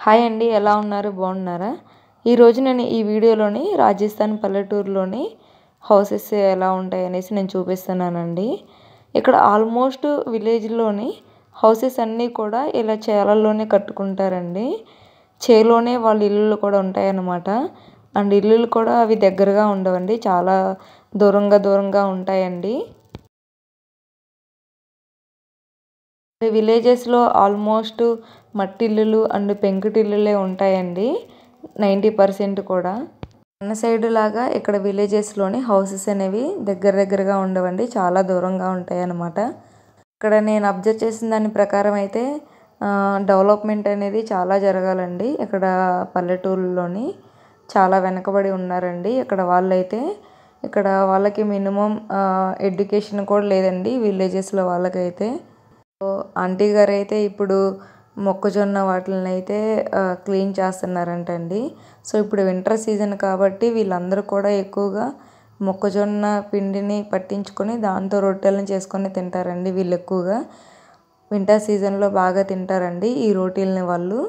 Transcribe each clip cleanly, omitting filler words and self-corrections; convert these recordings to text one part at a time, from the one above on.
Hi అండి, ఎలా ఉన్నారు? బాగున్నారా? ఈరోజు నేను ఈ వీడియోలోని రాజస్థాన్ పల్లెటూరులోని హౌసెస్ ఎలా ఉంటాయి అనేసి నేను చూపిస్తున్నానండి. ఇక్కడ ఆల్మోస్ట్ విలేజ్లోని హౌసెస్ అన్నీ కూడా ఇలా చేలల్లోనే కట్టుకుంటారండి. చేలోనే వాళ్ళ ఇల్లులు కూడా ఉంటాయన్నమాట. అండ్ ఇల్లులు కూడా అవి దగ్గరగా ఉండవండి, చాలా దూరంగా ఉంటాయండి. విలేజెస్లో ఆల్మోస్ట్ మట్టిల్లులు అండ్ పెంకుటిల్లులే ఉంటాయండి 90% కూడా. మన సైడ్ లాగా ఇక్కడ విలేజెస్లోని హౌసెస్ అనేవి దగ్గరగా ఉండవండి, చాలా దూరంగా ఉంటాయి అన్నమాట. ఇక్కడ నేను అబ్జర్వ్ చేసిన దాని ప్రకారం అయితే డెవలప్మెంట్ అనేది చాలా జరగాలండి. ఇక్కడ పల్లెటూరులోని చాలా వెనకబడి ఉన్నారండి ఇక్కడ వాళ్ళైతే. ఇక్కడ వాళ్ళకి మినిమం ఎడ్యుకేషన్ కూడా లేదండి విలేజెస్లో వాళ్ళకైతే. ఆంటీ గారు అయితే ఇప్పుడు మొక్కజొన్న వాటిని అయితే క్లీన్ చేస్తున్నారంటండి. సో ఇప్పుడు వింటర్ సీజన్ కాబట్టి వీళ్ళందరూ కూడా ఎక్కువగా మొక్కజొన్న పిండిని పట్టించుకొని దాంతో రొట్టెలను చేసుకొని తింటారండి. వీళ్ళు ఎక్కువగా వింటర్ సీజన్లో బాగా తింటారండి ఈ రోటీలని వాళ్ళు.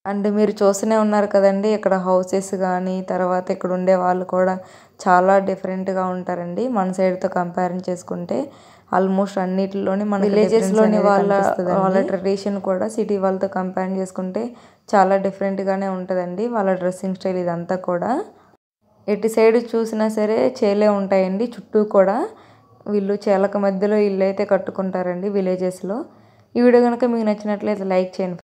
అండ్ మీరు చూస్తూనే ఉన్నారు కదండి, ఇక్కడ హౌసెస్ కానీ తర్వాత ఇక్కడ ఉండే వాళ్ళు కూడా చాలా డిఫరెంట్గా ఉంటారండి మన సైడ్తో కంపేర్ చేసుకుంటే. ఆల్మోస్ట్ అన్నిటిలోని మన విలేజెస్లోని వాళ్ళ ట్రెడిషన్ కూడా సిటీ వాళ్ళతో కంపేర్ చేసుకుంటే చాలా డిఫరెంట్గానే ఉంటుందండి వాళ్ళ డ్రెస్సింగ్ స్టైల్. ఇదంతా కూడా ఎటు సైడ్ చూసినా సరే చేలే ఉంటాయండి చుట్టూ కూడా. వీళ్ళు చేలక మధ్యలో ఇల్లు అయితే కట్టుకుంటారండి విలేజెస్లో. ఈ వీడియో కనుక మీకు నచ్చినట్లయితే లైక్ చేయండి.